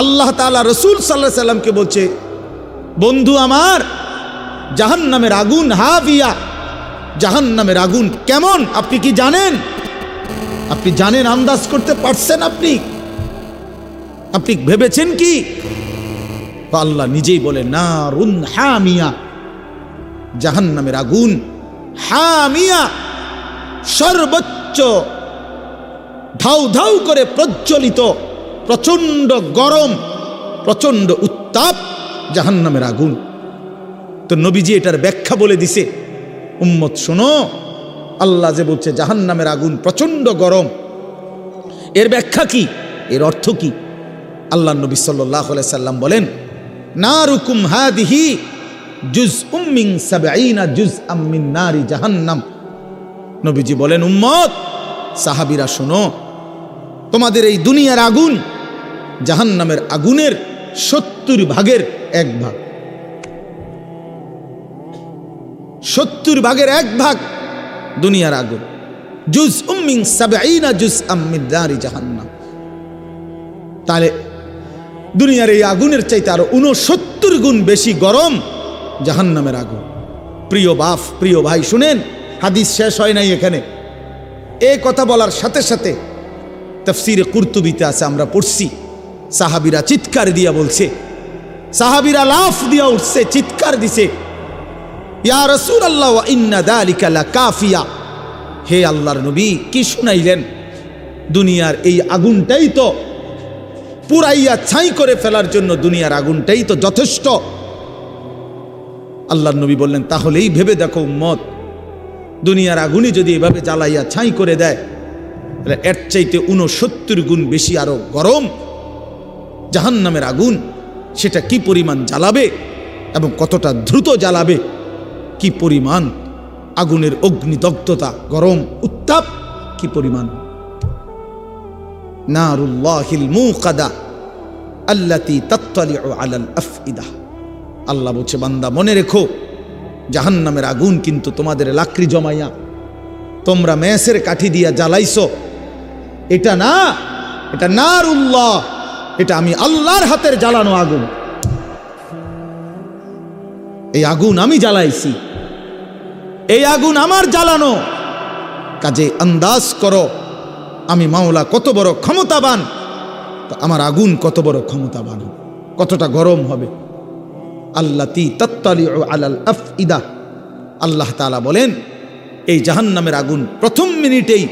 আল্লাহ তাআলা রাসূল সাল্লাল্লাহু আলাইহি সাল্লামকে বলছে, বন্ধু আমার, জাহান্নামের আগুন হাভিয়া, জাহান্নামের আগুন কেমন আপনি কি জানেন? আপনি জানেন, আন্দাজ করতে পারছেন? আপনি ভেবেছেন কি? আল্লাহ নিজেই বলে নারুন হামিয়া, জাহান্নামের আগুন হামিয়া, সর্বোচ্চ ধাউ ধাউ করে প্রজ্বলিত, প্রচন্ড গরম, প্রচন্ড উত্তাপ জাহান্নামের আগুন। তো নবীজি এটার ব্যাখ্যা বলে দিছে, উম্মত শোনো, আল্লাহ যে বলছে জাহান্নামের আগুন প্রচন্ড গরম, এর ব্যাখ্যা কি, এর অর্থ কি? আল্লাহ নবী সাল্লাল্লাহু আলাইহি সাল্লাম বলেন, নারুকুম হাদিহি জুজউম মিন 70 জুজআম মিন নারি জাহান্নাম। নবীজি বলেন, উম্মত সাহাবীরা শোনো, তোমাদের এই দুনিয়ার আগুন জাহান্নামের আগুনের 70 ভাগের 1 ভাগ, 70 ভাগের 1 ভাগ দুনিয়ার আগুন। জুজউম মিন 70 জুজআম মিন নারি জাহান্নাম। তাহলে দুনিয়ার এই আগুনের চাইতে আরো 69 গুণ বেশি গরম জাহান্নামের আগুন। প্রিয় বাপ, প্রিয় ভাই, শুনেন, হাদিস শেষ হয় নাই এখানে। এই কথা বলার সাথে সাথে তাফসীরে কুরতুবিতে আছে, আমরা পড়ছি, সাহাবীরা চিৎকার দিয়া বলছে, সাহাবীরা লাফ দিয়া উঠছে, চিৎকার দিছে, ইয়া রাসূলুল্লাহ ওয়া ইন্না যালিকা লাকাফিয়া। হে আল্লাহর নবী, কি শুনাইলেন? দুনিয়ার এই আগুনটাই তো পুরাইয়া ছাই করে ফেলার জন্য, দুনিয়ার আগুনটাই তো যথেষ্ট। আল্লাহর নবী বললেন, তাহলেই ভেবে দেখো উম্মত, দুনিয়ার আগুনই যদি এভাবে জ্বালাইয়া ছাই করে দেয়, তাহলে এর চাইতে 69 গুণ বেশি আরো গরম জাহান্নামের আগুন, সেটা কি পরিমাণ জ্বালাবে এবং কতটা দ্রুত জ্বালাবে, কি পরিমাণ আগুনের অগ্নিদগ্ধতা, গরম উত্তাপ কি পরিমাণ। নারুল্লাহিল মুকাদা আল্লাতী তাত্তালিউ আলাল আফইদা। আল্লাহ বলছে, বান্দা মনে রেখো, জাহান্নামের আগুন কিন্তু তোমাদের লাকড়ি জমাইয়া তোমরা মেসের কাঠি দিয়া জ্বালাইছো, এটা না, এটা নারুল্লাহ, এটা আমি আল্লাহর হাতের জ্বালানো আগুন। এই আগুন আমি জ্বালাইছি, এই আগুন আমার জ্বালানো। কাজে আন্দাজ করো আমি মাওলা কত বড় ক্ষমতাবান, তো আমার আগুন কত বড় ক্ষমতাবান, কতটা গরম হবে। আল্লাতী তাত্তালিউ আলাল আফইদা। আল্লাহ তাআলা বলেন, এই জাহান্নামের আগুন প্রথম মিনিটেই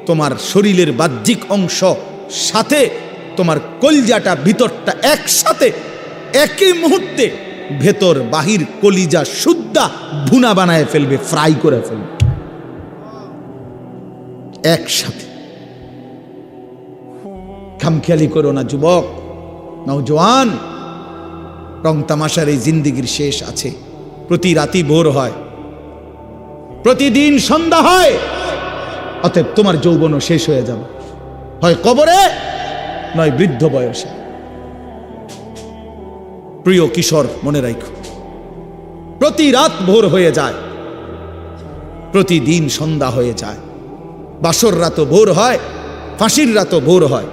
তোমার শরীরের বাহ্যিক অংশ সাথে তোমার কলিজাটা, ভিতরটা একসাথে, একই মুহূর্তে ভেতর বাহির কলিজা শুদ্ধা ভুনা বানায় ফেলবে, ফ্রাই করে ফেলবে একসাথে। খামখেয়ালি করো না যুবক, নওজোয়ান, রং তামাশার এই জিন্দিগির শেষ আছে। প্রতি রাতি ভোর হয়, প্রতিদিন সন্ধ্যা হয়, অতএব তোমার যৌবনও শেষ হয়ে যাবে, হয় কবরে নয় বৃদ্ধ বয়সে। প্রিয় কিশোর, মনে রাখো, প্রতি রাত ভোর হয়ে যায়, প্রতিদিন সন্ধ্যা হয়ে যায়, বাসর রাতও ভোর হয়, ফাঁসির রাতও ভোর হয়,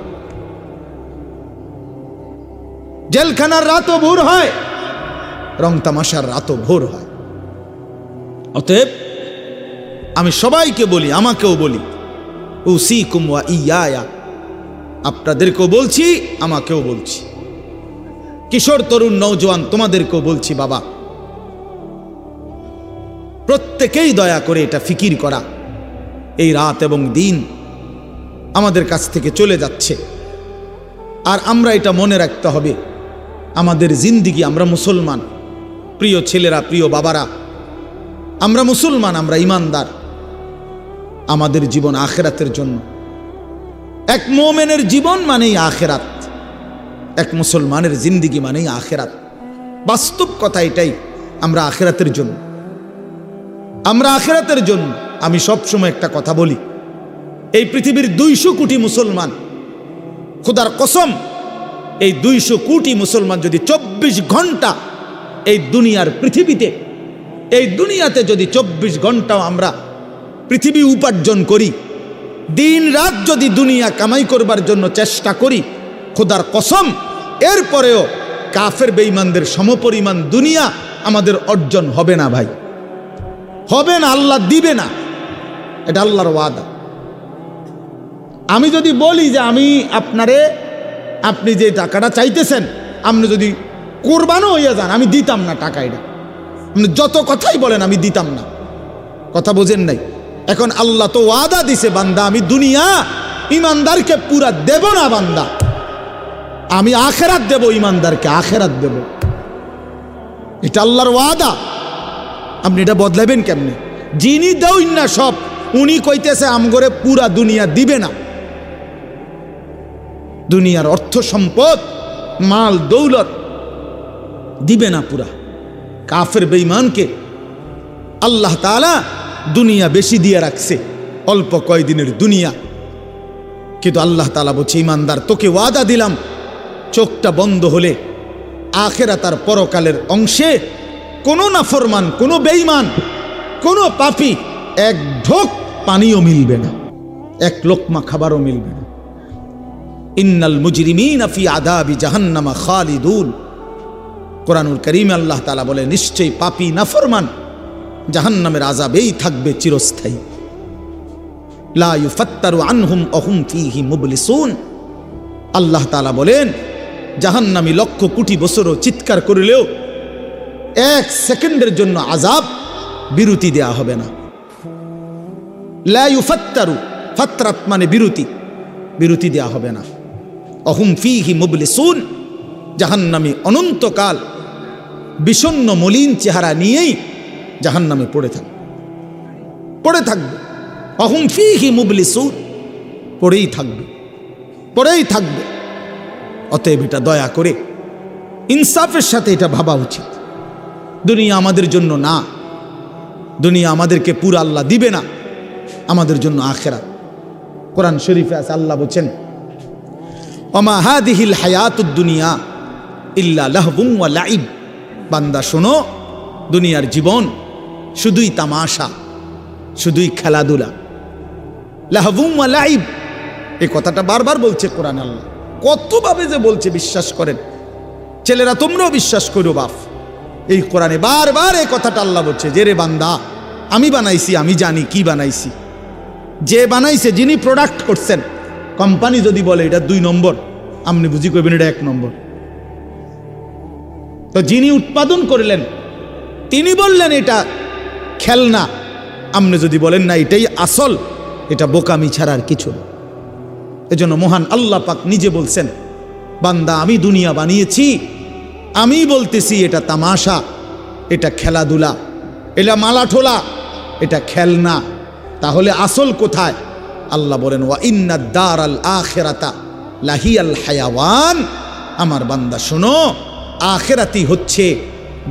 জেলখানার রাতও ভোর হয়, রং তামাশার রাতও ভোর হয়। অতএব আমি সবাইকে বলি, আমাকেও বলি, উসিকুম ওয়া ইয়া, আপনাদেরকেও বলছি, আমাকেও বলছি, কিশোর তরুণ নওজোয়ান তোমাদেরকেও বলছি, বাবা প্রত্যেকেই দয়া করে এটা ফিকির করা, এই রাত এবং দিন আমাদের কাছ থেকে চলে যাচ্ছে, আর আমরা এটা মনে রাখতে হবে, আমাদের জিন্দিগি, আমরা মুসলমান, প্রিয় ছেলেরা, প্রিয় বাবারা, আমরা মুসলমান, আমরা ইমানদার, আমাদের জীবন আখেরাতের জন্য। এক মোমেনের জীবন মানেই আখেরাত, এক মুসলমানের জিন্দিগি মানেই আখেরাত। বাস্তব কথা এটাই, আমরা আখেরাতের জন্য, আমরা আখেরাতের জন্য। আমি সবসময় একটা কথা বলি, এই পৃথিবীর 200 কোটি মুসলমান, খোদার কসম, এই 200 কোটি মুসলমান যদি 24 ঘন্টা এই দুনিয়ার পৃথিবীতে, এই দুনিয়াতে যদি 24 ঘন্টাও আমরা পৃথিবী উপার্জন করি, দিন রাত যদি দুনিয়া কামাই করবার জন্য চেষ্টা করি, খোদার কসম এরপরেও কাফের বেঈমানদের সমপরিমাণ দুনিয়া আমাদের অর্জন হবে না ভাই, হবে না, আল্লাহ দিবে না, এটা আল্লাহর ওয়াদা। আমি যদি বলি যে আমি আপনারে, আপনি যে টাকাটা চাইতেছেন, আপনি যদি কোরবানও হইয়া যান, আমি দিতাম না টাকা, এটা আপনি যত কথাই বলেন আমি দিতাম না, কথা বোঝেন নাই। এখন আল্লাহ তো ওয়াদা দিছে, বান্দা আমি দুনিয়া ইমানদারকে পুরা দেব না, বান্দা আমি আখেরাত দেব, ইমানদারকে আখেরাত দেব, এটা আল্লাহর ওয়াদা। আপনি এটা বদলাবেন কেমনে? যিনি দেউন না সব, উনি কইতেছে আমগরে পুরা দুনিয়া দিবে না, দুনিয়ার অর্থ সম্পদ, মাল দৌলত দিবে না পুরা। কাফের বেঈমানকে আল্লাহ তাআলা দুনিয়া বেশি দিয়ে রাখছে, অল্প কয়দিনের দুনিয়া, কিন্তু আল্লাহ তাআলা বলছে ইমানদার তোকে ওয়াদা দিলাম, চোখটা বন্ধ হলে আখিরাত আর পরকালের অংশে কোনো নাফরমান, কোনো বেঈমান, কোনো পাপী এক ঢোক পানিও মিলবে না, এক লোকমা খাবারও মিলবে না। ইন্নাল মুজরিমিনা ফি আযাবি জাহান্নামা খালিদুন, কোরআনুল কারীমে আল্লাহ তাআলা বলে নিশ্চয়ই পাপী নাফরমান জাহান্নামের আযাবেই থাকবে চিরস্থায়ী। লা ইউফাত্তারু আনহুম ওয়াহুম ফীহি মুবলিসুন, আল্লাহ তাআলা বলেন জাহান্নামী লক্ষ কোটি বছরও চিৎকার করলেও 1 সেকেন্ডের জন্য আযাব বিরতি দেয়া হবে না। লা ইউফাত্তারু, ফাতরাত মানে বিরতি, বিরতি দেয়া হবে না। ওয়াহুম ফীহি মুবলিসুন, জাহান্নামী অনন্তকাল বিষণ্ণ মলিন চেহারা নিয়েই জাহান্নামে পড়ে থাকবে। ওয়াহুম ফীহি মুবলিসুন, পড়েই থাকবে। অতএব এটা দয়া করে ইনসাফের সাথে এটা ভাবা উচিত, দুনিয়া আমাদের জন্য না, দুনিয়া আমাদেরকে পুরো আল্লাহ দিবে না, আমাদের জন্য আখিরাত। কোরআন শরীফে আছে, আল্লাহ বলেন ওমা হাদিহিল হায়াতুদ দুনিয়া ইল্লা লাহবুন ওয়া লাইব, বান্দা শোনো দুনিয়ার জীবন শুধুই তামাশা, শুধুই খেলাধুলা। লাহবুন ওয়া লাইব, এই কথাটা বারবার বলছে কোরআন, আল্লাহ কতভাবে যে বলছে বিশ্বাস করেন, ছেলেরা তোমরাও বিশ্বাস করো বাপ, এই কোরআনে বারবার এই কথাটা আল্লাহ বলছে যে রে বান্দা আমি বানাইছি, আমি জানি কি বানাইছি, যে বানাইছে, যিনি প্রোডাক্ট করছেন, কোম্পানি যদি বলে এটা 2 নম্বর, আপনি বুঝি কইবেন এটা 1 নম্বর। তো যিনি উৎপাদন করলেন তিনি বললেন এটা খেলনা, আপনি যদি বলেন না এটাই আসল, এটা বোকামি ছাড়া আর কিছু না। এজন্য মহান আল্লাহ পাক নিজে বলছেন বান্দা আমি দুনিয়া বানিয়েছি, আমি বলতেছি এটা তামাশা, এটা খেলাধুলা, এটা মালাঠোলা, এটা খেলনা, তাহলে আসল কোথায়? আল্লাহ বলেন ওয়া ইন্নাদ দারাল আখিরাতা লাহিয়াল হায়াওয়ান, আমার বান্দা শোনো আখিরাতই হচ্ছে,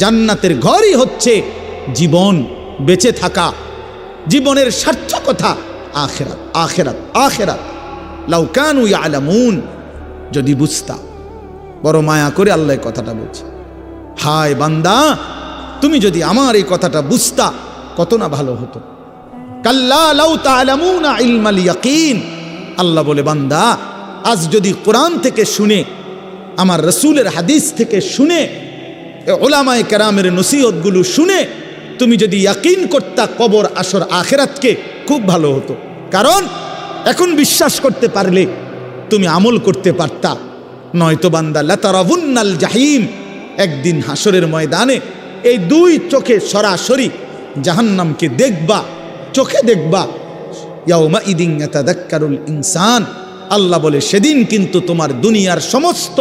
জান্নাতের ঘরই হচ্ছে জীবন, বেঁচে থাকা, জীবনের সার্থকতা আখিরাত, আখিরাত, আখিরাত। লাউ কানু ইয়ালামুন, যদি বুঝতা। বড় মায়া করে আল্লাহ কথাটা বলছে, হায় বান্দা তুমি যদি আমার এই কথাটা বুঝতা কত না ভালো হতো। কাল্লা লাউ তা'লামুনা ইলমাল ইয়াকিন, আল্লাহ বলে বান্দা আজ যদি কোরআন থেকে শুনে, আমার রাসূলের হাদিস থেকে শুনে, উলামায়ে কেরামের নসিহতগুলো শুনে তুমি যদি ইয়াকিন করতা কবর আসর আখেরাতকে, খুব ভালো হতো। কারণ এখন বিশ্বাস করতে পারলে তুমি আমল করতে পারতা। নয়তো বান্দা লাতারাউন্নাল জাহিম, একদিন হাসরের ময়দানে এই দুই চোখে সরাসরি জাহান্নামকে দেখবা, চোখে দেখবা। ইয়াউমা ইদিন ইয়াতাযাক্কারুল ইনসান, আল্লাহ বলে সেদিন কিন্তু তোমার দুনিয়ার সমস্ত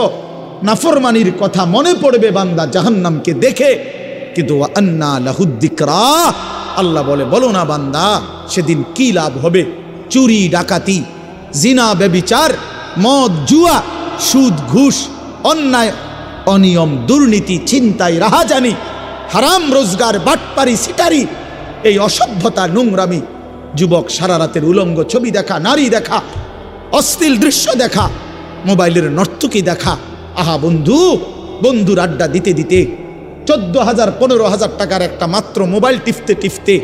নাফরমানির কথা মনে পড়বে বান্দা জাহান্নামকে দেখে। কিন্তু ওয়া আন্না লাহুদ যিকরা, আল্লাহ বলে বলো না বান্দা সেদিন কি লাভ হবে? চুরি ডাকাতি, জিনা ব্যভিচার, মদ জুয়া, সুদ ঘুষ, অন্যায় অনিয়ম, দুর্নীতি, ছিনতাই, রাহাজানি, হারাম রোজগার, বাটপারি, সিটারি, এই অসভ্যতা, নোংরামি, যুবক সারা রাতের উলঙ্গ ছবি দেখা, নারী দেখা, অশ্লীল দৃশ্য দেখা, মোবাইলের নর্তকী দেখা। আহা বন্ধু, বন্ধুর আড্ডা দিতে দিতে 14,000 15,000 টাকার একটা মাত্র মোবাইল টিপতে টিপতে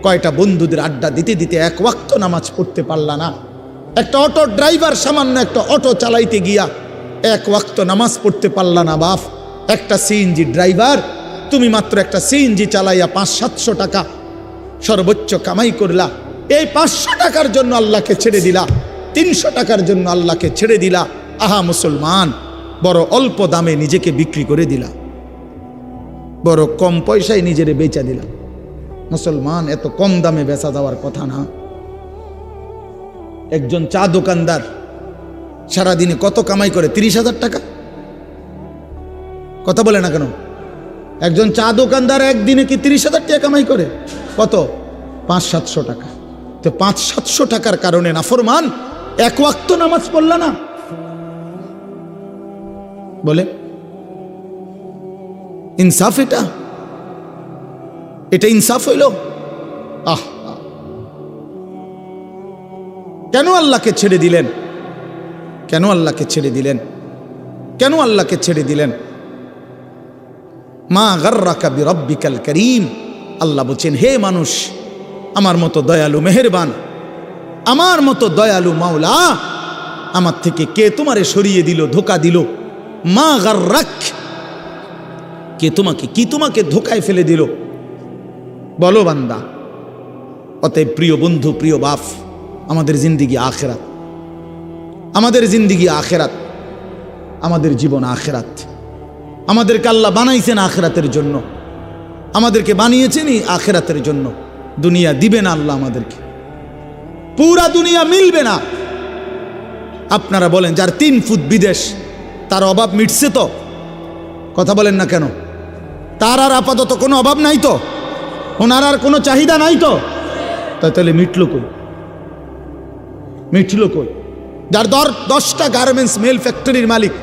কয়টা বন্ধুদের আড্ডা দিতে দিতে এক ওয়াক্ত নামাজ পড়তে পারলা না। একটা অটো ড্রাইভার সামান্য একটা অটো চালাইতে গিয়া এক ওয়াক্ত নামাজ পড়তে পারলা না বাপ। একটা সিএনজি ড্রাইভার, তুমি মাত্র একটা সিএনজি চালাইয়া 500-700 টাকা সর্বোচ্চ কামাই করলা। এই 500 টাকার জন্য আল্লাহকে ছেড়ে দিলা, 300 টাকার জন্য আল্লাহকে ছেড়ে দিলা। আহা মুসলমান, বড় অল্প দামে নিজেকে বিক্রি করে দিলা, বড় কম পয়সায় নিজেরে বেচা দিলা। মুসলমান, এত কম দামে বেচা যাওয়ার কথা না। একজন চা দোকানদার সারাদিনে কত কামাই করে? 30,000 টাকা। কথা বলে না কেন? একজন চা দোকানদার একদিনে কি 30,000 টাকা কামাই করে? কত? 500-700 টাকা। তো 500-700 টাকার কারণে নাফরমান এক ওয়াক্ত নামাজ পড়লা না? বলে ইনসাফ? এটা ইনসাফ হইল? আহ, কেন আল্লাহকে ছেড়ে দিলেন? কেন আল্লাহকে ছেড়ে দিলেন? কেন আল্লাহকে ছেড়ে দিলেন? মা গাররাকা বিরাব্বিকাল করিম, আল্লাহ বলছেন হে মানুষ, আমার মতো দয়ালু মেহেরবান, আমার মতো দয়ালু মাওলা, আমার থেকে কে তোমারে সরিয়ে দিল, ধোকা দিল? মা গাররাক, কে তোমাকে, কি তোমাকে ধোকায় ফেলে দিল? বলো বান্দা। অতএব প্রিয় বন্ধু, প্রিয় বাপ, আমাদের জিন্দিগি আখেরাত, আমাদের জিন্দিগি আখেরাত, আমাদের জীবন আখেরাত। আমাদেরকে আল্লাহ বানাইছেন আখেরাতের জন্য, আমাদেরকে বানিয়েছেনই আখেরাতের জন্য। দুনিয়া দিবে না আল্লাহ আমাদেরকে, পুরা দুনিয়া মিলবে না। আপনারা বলেন যার 3 ফুট বিদেশ, তার অভাব মিটছে তো? কথা বলেন না কেন? তার আর আপাতত কোনো অভাব নাই তো? ওনার আর কোনো চাহিদা নাই তো? তাহলে মিটল কই? মিটল কই? যার 10টা গার্মেন্টস মেল ফ্যাক্টরির মালিক,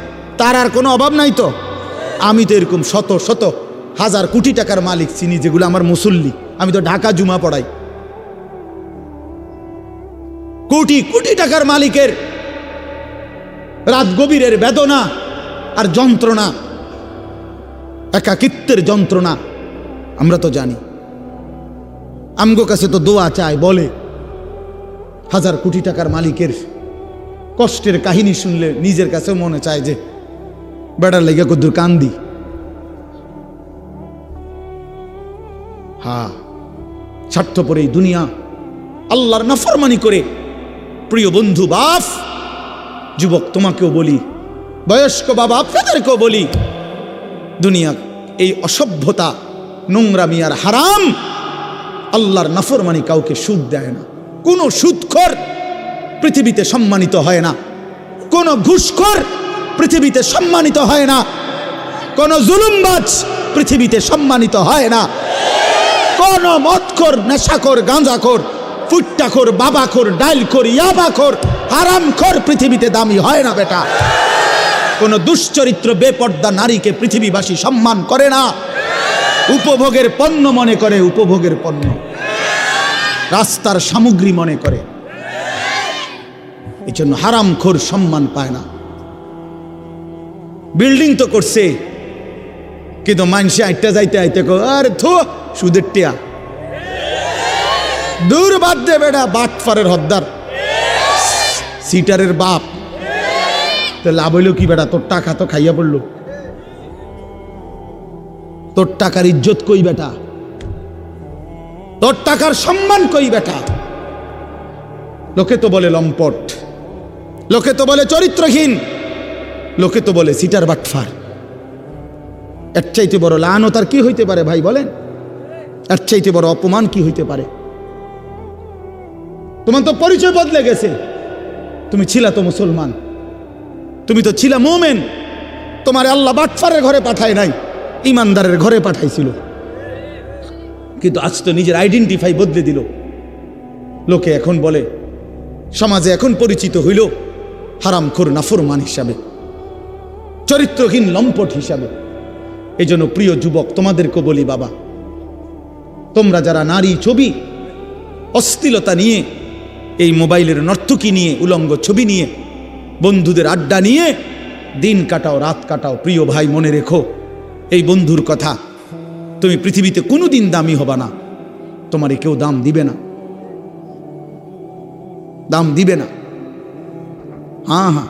তার আর কোনো অভাব নাই তো? আমি তো এরকম শত শত হাজার কোটি টাকার মালিক চিনি, যেগুলো আমার মুসল্লি। আমি তো ঢাকা জুমা পড়াই। কোটি কোটি টাকার মালিকের রাত গভীরের বেদনা আর যন্ত্রণা, একাকিত্বের যন্ত্রণা আমরা তো জানি। আমগো কাছে তো দোয়া চায়, বলে হাজার কোটি টাকার মালিকের কষ্টের কাহিনী শুনলে নিজের কাছে মনে চায় যে বেড়ার লেগে কদ্দুর কান্দি। হ্যাঁ, স্বার্থপর এই দুনিয়া, আল্লাহর নাফরমানি করে। প্রিয় বন্ধু বাপ, যুবক তোমাকেও বলি, বয়স্ক বাবা আপনাদেরকেও বলি, দুনিয়া এই অসভ্যতা, নোংরামি আর হারাম, আল্লাহর নাফরমানি কাউকে সুদ দেয় না। কোনো সুদখোর পৃথিবীতে সম্মানিত হয় না, কোনো ঘুষখোর পৃথিবীতে সম্মানিত হয় না, কোনো জুলুমবাজ পৃথিবীতে সম্মানিত হয় না, কোনো মদখোর, নেশাখোর, গাঁজাখোর, ফুট্টাখোর, বাবাখোর, ডাইলখোর, ইয়াবাখোর, হারামখোর পৃথিবীতে দামি হয় না বেটা। কোনো দুশ্চরিত্র বেপর্দা নারীকে পৃথিবীবাসী সম্মান করে না, উপভোগের পণ্য মনে করে, উপভোগের পণ্য, রাস্তার সামগ্রী মনে করে। এই জন্য হারামখোর সম্মান পায় না। বিল্ডিং তো করছে, কিন্তু মানুষে আইটা যাইতে আইতে আরে থো সুদের টিয়া, দূর বাদ দে বেটা, বাটফারের হদ্দার, সিটারের বাপ। তো লাভ হইল কি বেটা? তোর টাকা তো খাইয়া পড়লো, তোর টাকার ইজ্জত কই বেটা? তোর টাকার সম্মান কই বেটা? লোকে তো বলে লম্পট, লোকে তো বলে চরিত্রহীন, লোকে তো বলে সিটার বাটফার। এর চাইতে বড় লানত আর কি হইতে পারে ভাই বলেন? এর চাইতে বড় অপমান কি হইতে পারে? তোমার তো পরিচয় বদলে গেছে। তুমি ছিলা তো মুসলমান, তুমি তো ছিলা মুমিন। তোমার আল্লাহ বাটফারের ঘরে পাঠায় নাই, ইমানদারের ঘরে পাঠাইছিল। কিন্তু আজ তো নিজের আইডেন্টিফাই বদলে দিল। লোকে এখন বলে, সমাজে এখন পরিচিত হইল হারামখোর নাফরমান হিসাবে, চরিত্রহীন লম্পট হিসাবে। এই জন্য প্রিয় যুবক, তোমাদেরকে বলি বাবা, তোমরা যারা নারী ছবি, অশ্লীলতা নিয়ে, এই মোবাইলের নর্তকী নিয়ে, উলঙ্গ ছবি নিয়ে, বন্ধুদের আড্ডা নিয়ে দিন কাটাও, রাত কাটাও, প্রিয় ভাই মনে রেখো এই বন্ধুর কথা, তুমি পৃথিবীতে কোনো দিন দামি হবা না। তোমারে কেউ দাম দিবে না, দাম দিবে না। হ্যাঁ হ্যাঁ,